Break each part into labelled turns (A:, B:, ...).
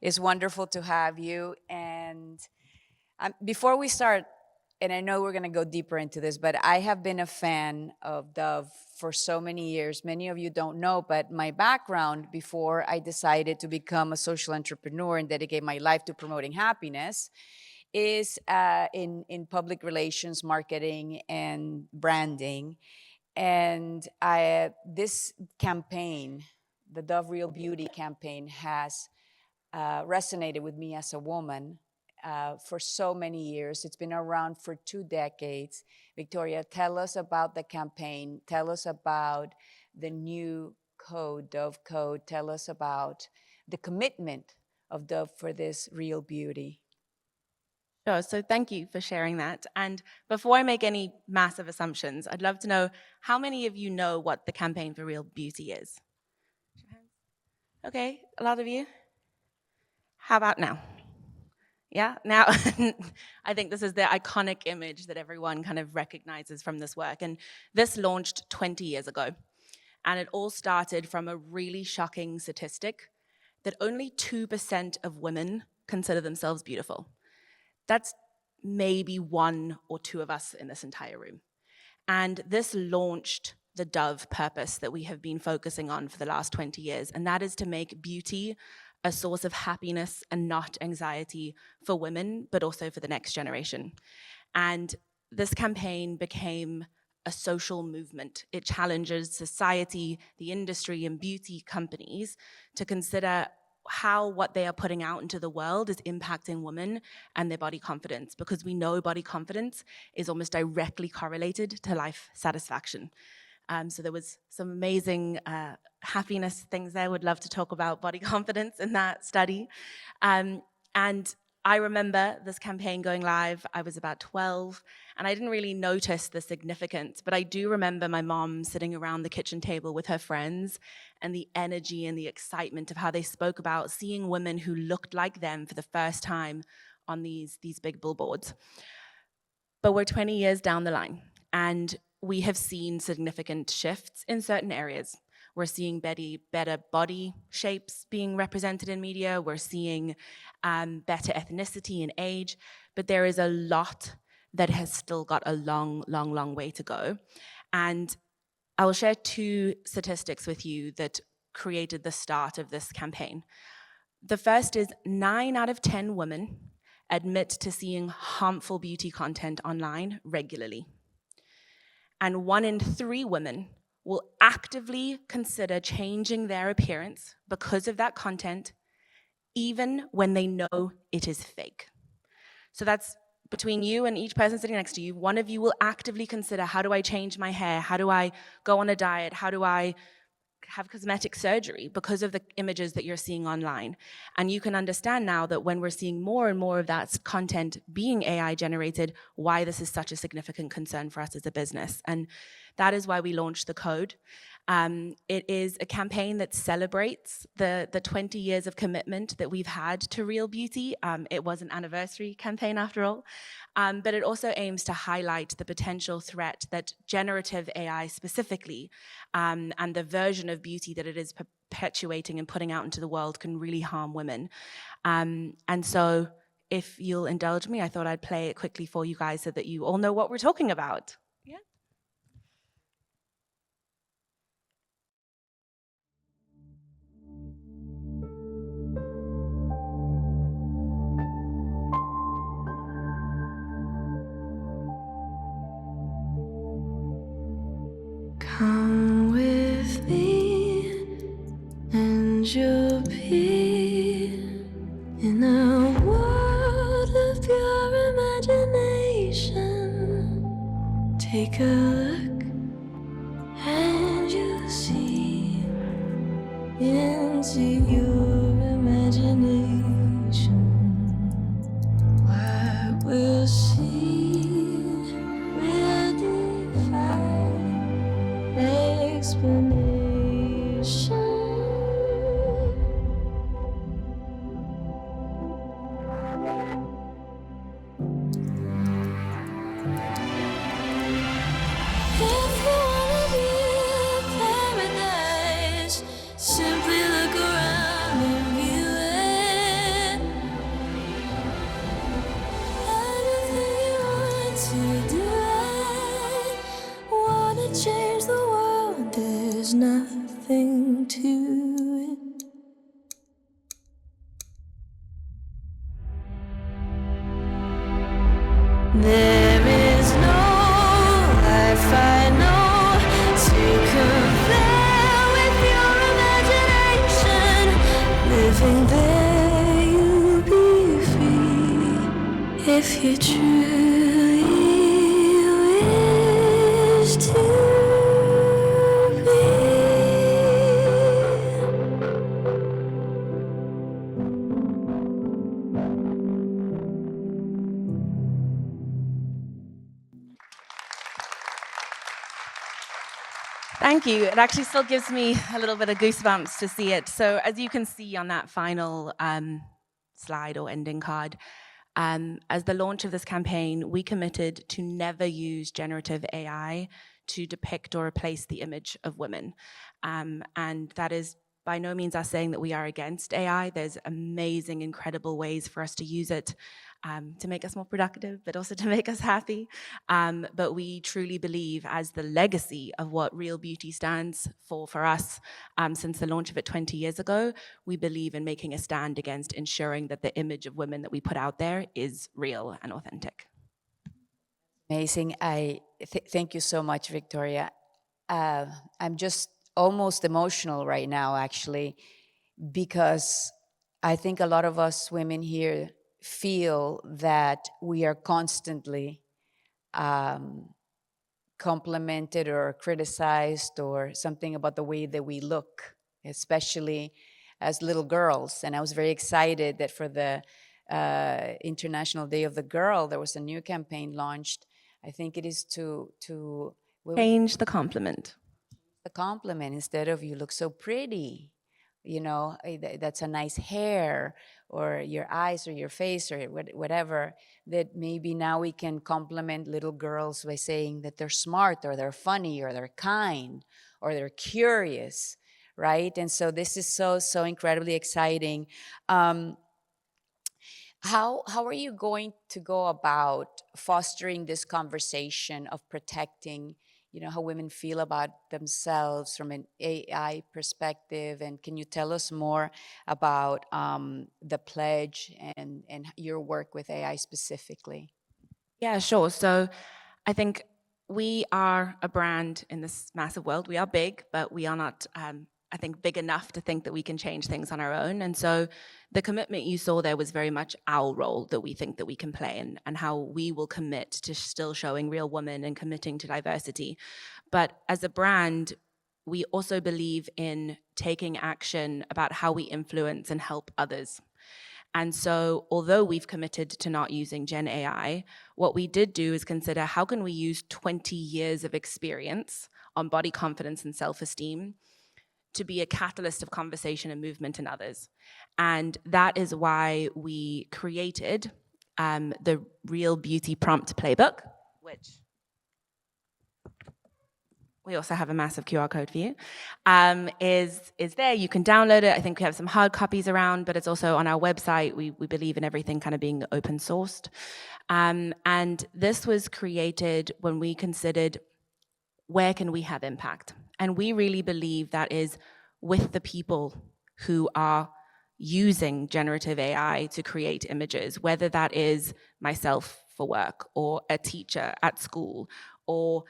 A: It's wonderful to have you. And before we start, and I know we're going to go deeper into this, but I have been a fan of Dove for so many years. Many of you don't know, but my background before I decided to become a social entrepreneur and dedicate my life to promoting happiness is in public relations, marketing, and branding. And this campaign, the Dove Real Beauty campaign, has resonated with me as a woman for so many years. It's been around for 2 decades. Victoria, tell us about the campaign. Tell us about the new code, Dove Code. Tell us about the commitment of Dove for this real beauty.
B: Sure. So thank you for sharing that. And before I make any massive assumptions, I'd love to know how many of you know what the Campaign for Real Beauty is? Okay, a lot of you. How about now? Yeah, now I think this is the iconic image that everyone kind of recognizes from this work. And this launched 20 years ago. And it all started from a really shocking statistic that only 2% of women consider themselves beautiful. That's maybe 1 or 2 of us in this entire room. And this launched the Dove purpose that we have been focusing on for the last 20 years, and that is to make beauty a source of happiness and not anxiety for women, but also for the next generation. And this campaign became a social movement. It challenges society, the industry, and beauty companies to consider how what they are putting out into the world is impacting women and their body confidence, because we know body confidence is almost directly correlated to life satisfaction. So there was some amazing happiness things there. Would love to talk about body confidence in that study. And I remember this campaign going live. I was about 12, and I didn't really notice the significance, but I do remember my mom sitting around the kitchen table with her friends and the energy and the excitement of how they spoke about seeing women who looked like them for the first time on these big billboards. But we're 20 years down the line, and we have seen significant shifts in certain areas. We're seeing better body shapes being represented in media. We're seeing better ethnicity and age, but there is a lot that has still got a long, long, long way to go. And I will share 2 statistics with you that created the start of this campaign. The first is 9 out of 10 women admit to seeing harmful beauty content online regularly. And 1 in 3 women will actively consider changing their appearance because of that content, even when they know it is fake. So that's between you and each person sitting next to you. 1 of you will actively consider, how do I change my hair? How do I go on a diet? How do I have cosmetic surgery because of the images that you're seeing online? And you can understand now that when we're seeing more and more of that content being AI generated, why this is such a significant concern for us as a business. And that is why we launched the code. It is a campaign that celebrates the 20 years of commitment that we've had to real beauty. It was an anniversary campaign after all, but it also aims to highlight the potential threat that generative AI specifically and the version of beauty that it is perpetuating and putting out into the world can really harm women. And so if you'll indulge me, I thought I'd play it quickly for you guys so that you all know what we're talking about. Yeah.
C: Come with me, and you'll be in a world of pure imagination. Take a look, and you'll see into your imagination. What we'll see will defy explanation. There is no life I know to compare with your imagination. Living there, you'll be free if you truly wish to be.
B: Thank you. It actually still gives me a little bit of goosebumps to see it. So as you can see on that final slide or ending card, as the launch of this campaign, we committed to never use generative AI to depict or replace the image of women. And that is by no means us saying that we are against AI. There's amazing, incredible ways for us to use it to make us more productive, but also to make us happy. But we truly believe, as the legacy of what real beauty stands for us, since the launch of it 20 years ago, we believe in making a stand against ensuring that the image of women that we put out there is real and authentic.
A: Amazing. Thank you so much, Victoria. I'm just almost emotional right now, actually, because I think a lot of us women here feel that we are constantly complimented or criticized or something about the way that we look, especially as little girls. And I was very excited that for the International Day of the Girl, there was a new campaign launched. I think it is to
B: Change the compliment.
A: the compliment instead of "you look so pretty," that's a nice hair, or your eyes or your face or whatever. That maybe now we can compliment little girls by saying that they're smart or they're funny or they're kind or they're curious, right? And so this is so incredibly exciting. How are you going to go about fostering this conversation of protecting, how women feel about themselves from an AI perspective? And can you tell us more about the pledge and your work with AI specifically?
B: Yeah, sure. So I think we are a brand in this massive world. We are big, but we are not, I think, big enough to think that we can change things on our own. And so the commitment you saw there was very much our role that we think that we can play and how we will commit to still showing real women and committing to diversity. But as a brand, we also believe in taking action about how we influence and help others. And so although we've committed to not using Gen AI, what we did do is consider how can we use 20 years of experience on body confidence and self-esteem to be a catalyst of conversation and movement in others. And that is why we created the Real Beauty Prompt Playbook, which we also have a massive QR code for you, is there. You can download it. I think we have some hard copies around, but it's also on our website. We believe in everything kind of being open sourced. And this was created when we considered where can we have impact? And we really believe that is with the people who are using generative AI to create images, whether that is myself for work or a teacher at school or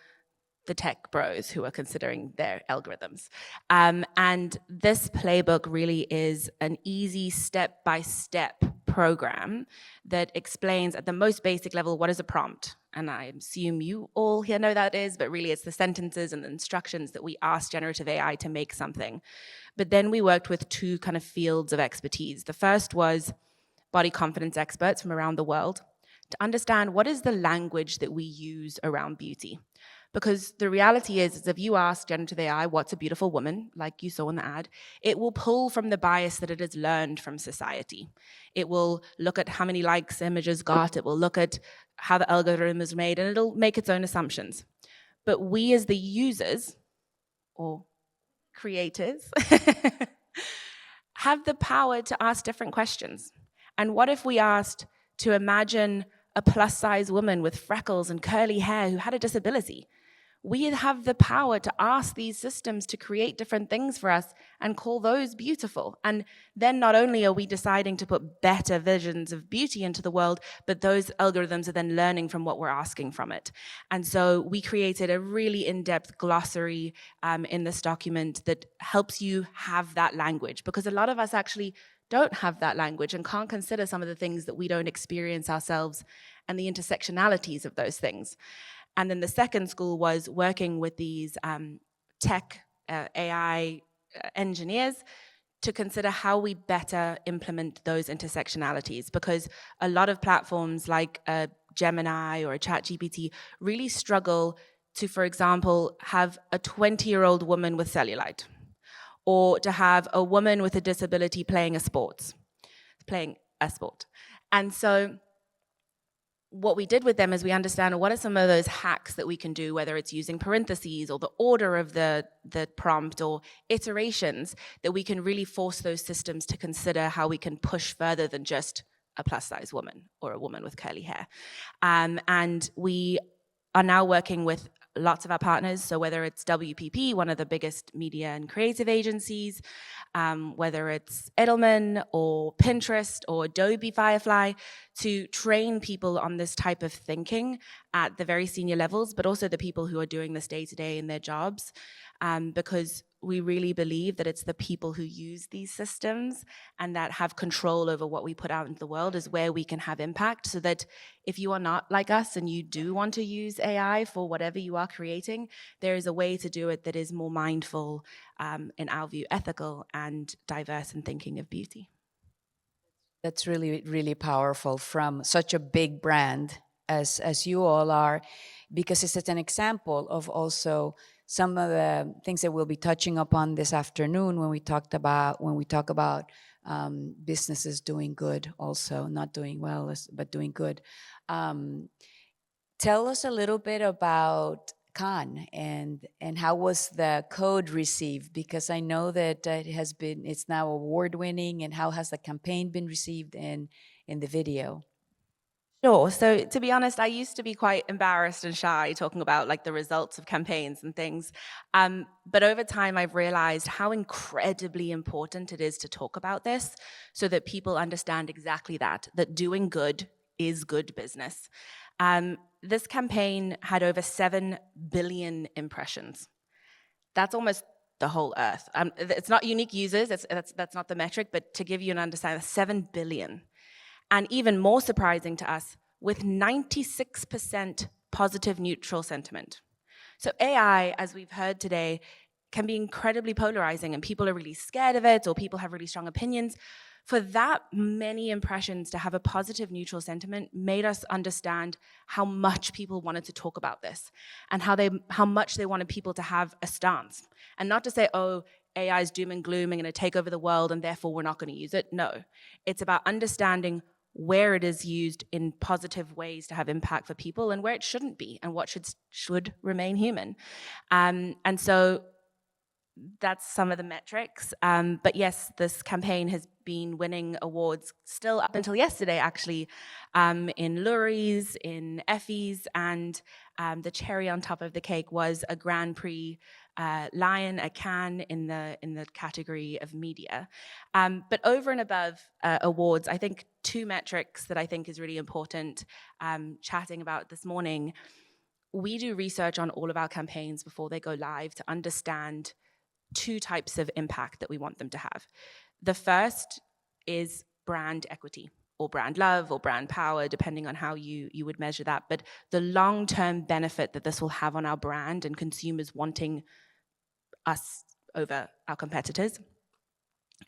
B: the tech bros who are considering their algorithms. And this playbook really is an easy step-by-step program that explains at the most basic level what is a prompt. And I assume you all here know that is, but really it's the sentences and the instructions that we ask generative AI to make something. But then we worked with two kind of fields of expertise. The first was body confidence experts from around the world to understand what is the language that we use around beauty. Because the reality is if you ask generative AI, what's a beautiful woman, like you saw in the ad, it will pull from the bias that it has learned from society. It will look at how many likes images got, it will look at how the algorithm is made, and it'll make its own assumptions. But we as the users, or creators, have the power to ask different questions. And what if we asked to imagine a plus-size woman with freckles and curly hair who had a disability? we have the power to ask these systems to create different things for us and call those beautiful. And then not only are we deciding to put better visions of beauty into the world, but those algorithms are then learning from what we're asking from it. And so we created a really in-depth glossary in this document that helps you have that language, because a lot of us actually don't have that language and can't consider some of the things that we don't experience ourselves and the intersectionalities of those things. And then the second school was working with these tech AI engineers to consider how we better implement those intersectionalities, because a lot of platforms like Gemini or a ChatGPT really struggle to, for example, have a 20-year-old woman with cellulite, or to have a woman with a disability playing a sport. And so what we did with them is we understand what are some of those hacks that we can do, whether it's using parentheses or the order of the prompt or iterations, that we can really force those systems to consider how we can push further than just a plus-size woman or a woman with curly hair. And we are now working with lots of our partners, so whether it's WPP, one of the biggest media and creative agencies, whether it's Edelman or Pinterest or Adobe Firefly, to train people on this type of thinking at the very senior levels, but also the people who are doing this day-to-day in their jobs, because we really believe that it's the people who use these systems and that have control over what we put out into the world is where we can have impact, so that if you are not like us and you do want to use AI for whatever you are creating, there is a way to do it that is more mindful, in our view, ethical and diverse in thinking of beauty.
A: That's really, really powerful from such a big brand as you all are, because it's an example of also some of the things that we'll be touching upon this afternoon when we talk about businesses doing good, also not doing well, but doing good. Tell us a little bit about Cannes and how was the code received? Because I know that it's now award winning, and how has the campaign been received in the video?
B: Sure. So to be honest, I used to be quite embarrassed and shy talking about like the results of campaigns and things. But over time, I've realized how incredibly important it is to talk about this so that people understand exactly that doing good is good business. This campaign had over 7 billion impressions. That's almost the whole earth. It's not unique users, that's not the metric, but to give you an understanding, 7 billion. And even more surprising to us, with 96% positive neutral sentiment. So AI, as we've heard today, can be incredibly polarizing, and people are really scared of it, or people have really strong opinions. For that many impressions to have a positive neutral sentiment made us understand how much people wanted to talk about this, and how much they wanted people to have a stance. And not to say, oh, AI is doom and gloom and going to take over the world and therefore we're not going to use it. No, it's about understanding where it is used in positive ways to have impact for people and where it shouldn't be, and what should remain human. And so that's some of the metrics. But yes, this campaign has been winning awards still up until yesterday, actually, in Lurie's, in Effie's, and the cherry on top of the cake was a Grand Prix Lion at Cannes in the category of media. But over and above awards, I think 2 metrics that I think is really important chatting about this morning. We do research on all of our campaigns before they go live to understand 2 types of impact that we want them to have. The first is brand equity, or brand love, or brand power, depending on how you would measure that. But the long-term benefit that this will have on our brand and consumers wanting us over our competitors.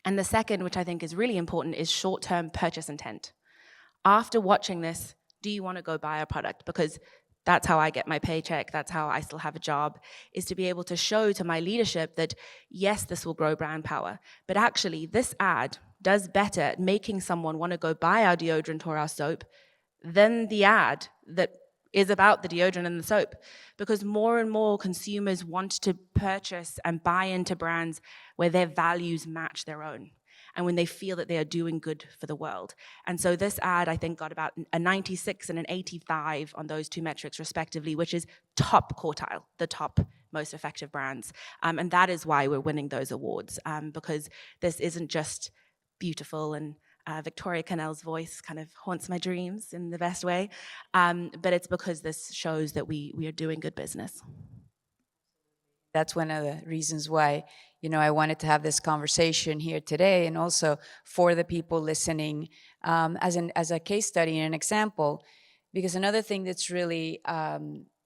B: And the second, which I think is really important, is short-term purchase intent. After watching this, do you want to go buy a product? Because that's how I get my paycheck, that's how I still have a job, is to be able to show to my leadership that, yes, this will grow brand power, but actually this ad does better at making someone want to go buy our deodorant or our soap than the ad that is about the deodorant and the soap. Because more and more consumers want to purchase and buy into brands where their values match their own. and when they feel that they are doing good for the world. And so this ad, I think, got about a 96 and an 85 on those two metrics respectively, which is top quartile, the top most effective brands. And that is why we're winning those awards, because this isn't just beautiful and Victoria Cannell's voice kind of haunts my dreams in the best way, but it's because this shows that we are doing good business.
A: That's one of the reasons why, I wanted to have this conversation here today, and also for the people listening, as a case study and an example. Because another thing that's really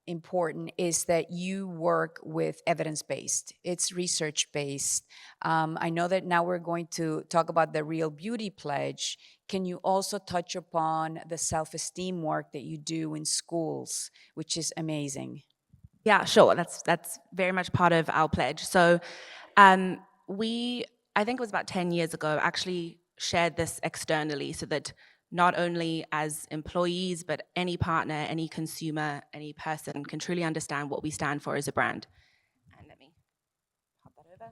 A: important is that you work with evidence-based. It's research-based. I know that now we're going to talk about the Real Beauty Pledge. Can you also touch upon the self-esteem work that you do in schools, which is amazing?
B: Yeah, sure. That's very much part of our pledge. So we, I think it was about 10 years ago, actually shared this externally so that not only as employees, but any partner, any consumer, any person can truly understand what we stand for as a brand. And let me hop that over.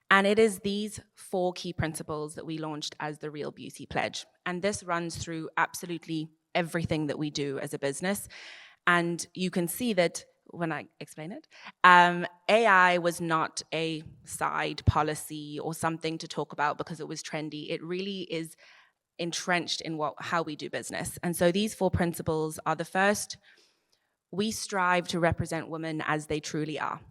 B: And it is these 4 key principles that we launched as the Real Beauty Pledge. And this runs through absolutely everything that we do as a business. And you can see that when I explain it, AI was not a side policy or something to talk about because it was trendy. It really is entrenched in how we do business. And so these 4 principles are: the first, we strive to represent women as they truly are.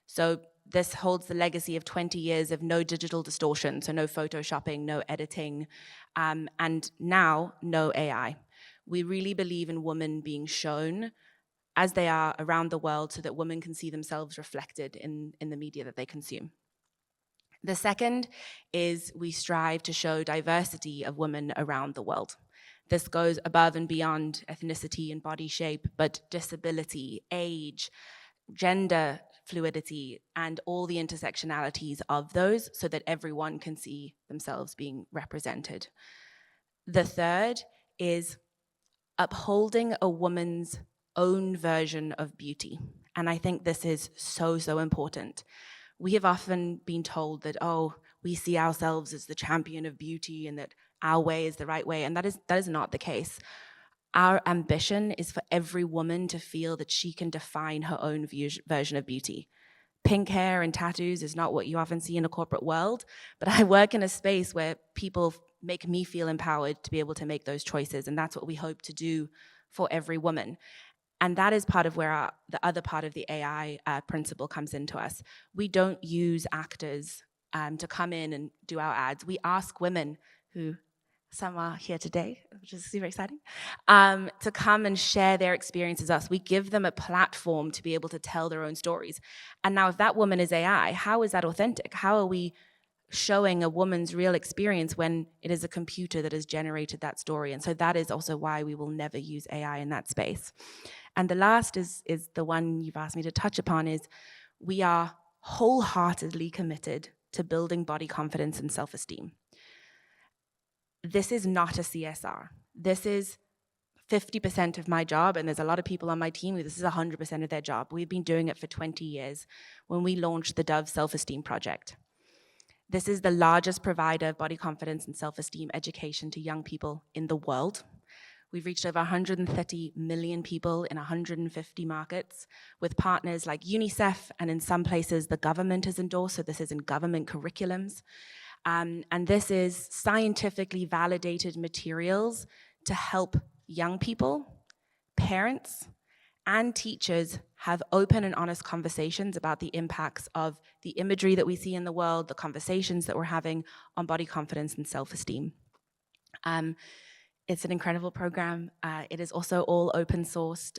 B: So this holds the legacy of 20 years of no digital distortion, so no photoshopping, no editing, and now no AI. We really believe in women being shown as they are around the world so that women can see themselves reflected in the media that they consume. The second is we strive to show diversity of women around the world. This goes above and beyond ethnicity and body shape, but disability, age, gender fluidity, and all the intersectionalities of those so that everyone can see themselves being represented. The third is upholding a woman's own version of beauty. And I think this is so, so important. We have often been told that, we see ourselves as the champion of beauty and that our way is the right way. And that is not the case. Our ambition is for every woman to feel that she can define her own version of beauty. Pink hair and tattoos is not what you often see in a corporate world, but I work in a space where people make me feel empowered to be able to make those choices. And that's what we hope to do for every woman. And that is part of where the other part of the AI principle comes into us. We don't use actors to come in and do our ads. We ask women, who some are here today, which is super exciting, to come and share their experiences with us. We give them a platform to be able to tell their own stories. And now if that woman is AI, how is that authentic? How are we showing a woman's real experience when it is a computer that has generated that story? And so that is also why we will never use AI in that space. And the last is the one you've asked me to touch upon, is we are wholeheartedly committed to building body confidence and self-esteem. This is not a CSR. This is 50% of my job, and there's a lot of people on my team who this is 100% of their job. We've been doing it for 20 years when we launched the Dove Self-Esteem Project. This is the largest provider of body confidence and self-esteem education to young people in the world. We've reached over 130 million people in 150 markets with partners like UNICEF, and in some places the government has endorsed, so this is in government curriculums. And this is scientifically validated materials to help young people, parents, and teachers have open and honest conversations about the impacts of the imagery that we see in the world, the conversations that we're having on body confidence and self-esteem. It's an incredible program. It is also all open sourced,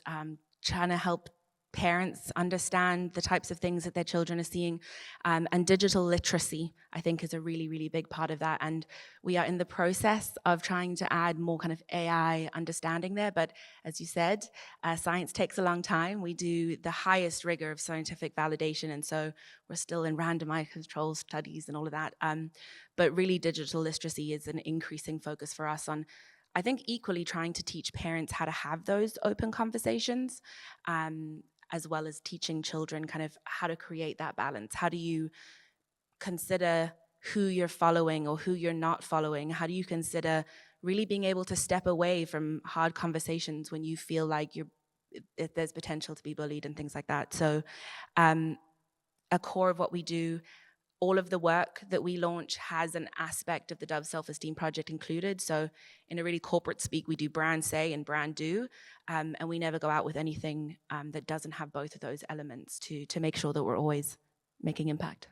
B: trying to help parents understand the types of things that their children are seeing. And digital literacy, I think, is a really, really big part of that. And we are in the process of trying to add more kind of AI understanding there. But as you said, science takes a long time. We do the highest rigor of scientific validation. And so we're still in randomized control studies and all of that. But really, digital literacy is an increasing focus for us on, I think, equally trying to teach parents how to have those open conversations, as well as teaching children kind of how to create that balance. How do you consider who you're following or who you're not following? How do you consider really being able to step away from hard conversations when you feel like there's potential to be bullied and things like that? So a core of what we do, all of the work that we launch has an aspect of the Dove Self-Esteem Project included. So in a really corporate speak, we do brand say and brand do, and we never go out with anything that doesn't have both of those elements to make sure that we're always making impact.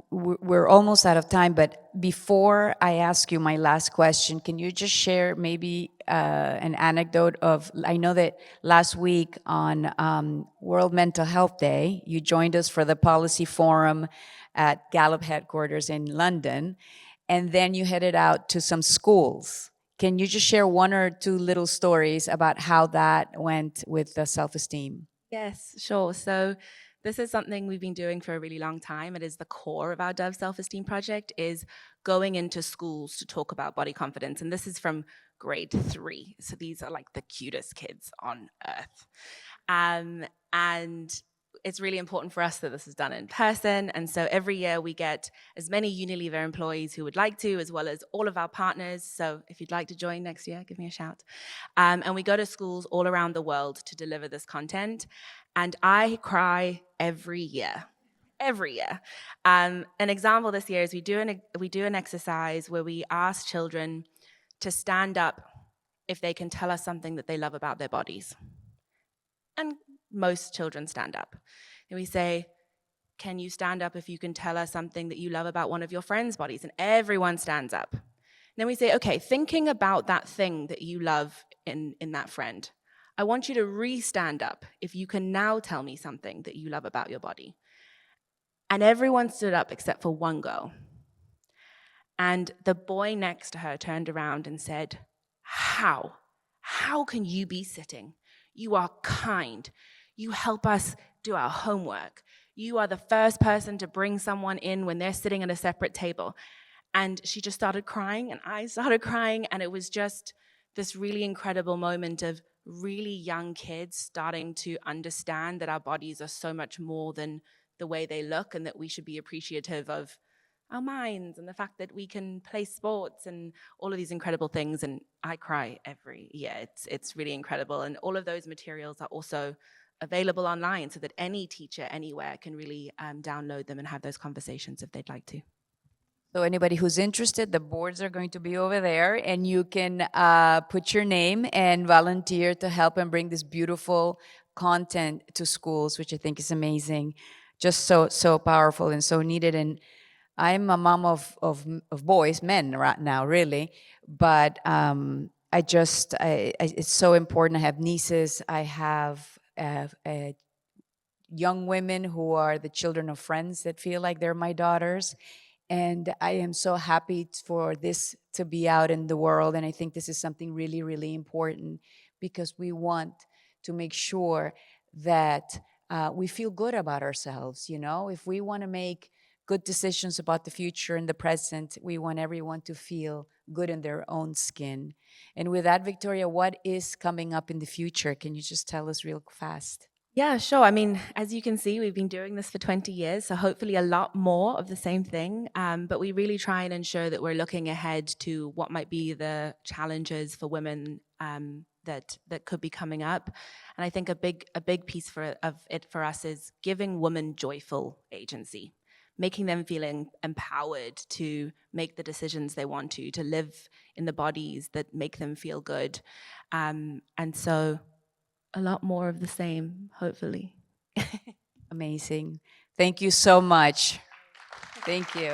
A: We're almost out of time, but before I ask you my last question, can you just share maybe an anecdote of, I know that last week on World Mental Health Day, you joined us for the policy forum at Gallup headquarters in London, and then you headed out to some schools. Can you just share one or two little stories about how that went with the self-esteem?
B: Yes, sure. So this is something we've been doing for a really long time. It is the core of our Dove Self-Esteem Project, is going into schools to talk about body confidence. And this is from grade 3. So these are like the cutest kids on earth. And it's really important for us that this is done in person. And so every year we get as many Unilever employees who would like to, as well as all of our partners. So if you'd like to join next year, give me a shout. And we go to schools all around the world to deliver this content. And I cry every year. Every year. An example this year is we do an exercise where we ask children to stand up if they can tell us something that they love about their bodies. And most children stand up. And we say, can you stand up if you can tell us something that you love about one of your friends' bodies? And everyone stands up. And then we say, okay, thinking about that thing that you love in that friend, I want you to re-stand up if you can now tell me something that you love about your body. And everyone stood up except for one girl. And the boy next to her turned around and said, how? How can you be sitting? You are kind. You help us do our homework. You are the first person to bring someone in when they're sitting at a separate table. And she just started crying, and I started crying, and it was just this really incredible moment of really young kids starting to understand that our bodies are so much more than the way they look, and that we should be appreciative of our minds and the fact that we can play sports and all of these incredible things. And I cry every year. It's really incredible. And all of those materials are also available online so that any teacher anywhere can really download them and have those conversations if they'd like to.
A: So anybody who's interested, the boards are going to be over there, and you can put your name and volunteer to help and bring this beautiful content to schools, which I think is amazing. Just so powerful and so needed. And I'm a mom of boys, men right now, really. But it's so important. I have nieces. I have young women who are the children of friends that feel like they're my daughters. And I am so happy for this to be out in the world. And I think this is something really, really important, because we want to make sure that we feel good about ourselves. You know, if we want to make good decisions about the future and the present, we want everyone to feel good in their own skin. And with that, Victoria, what is coming up in the future? Can you just tell us real fast?
B: Yeah, sure. I mean, as you can see, we've been doing this for 20 years, so hopefully a lot more of the same thing. But we really try and ensure that we're looking ahead to what might be the challenges for women that could be coming up. And I think a big piece of it for us is giving women joyful agency, making them feeling empowered to make the decisions they want to live in the bodies that make them feel good. And so a lot more of the same, hopefully.
A: Amazing. Thank you so much. Thank you.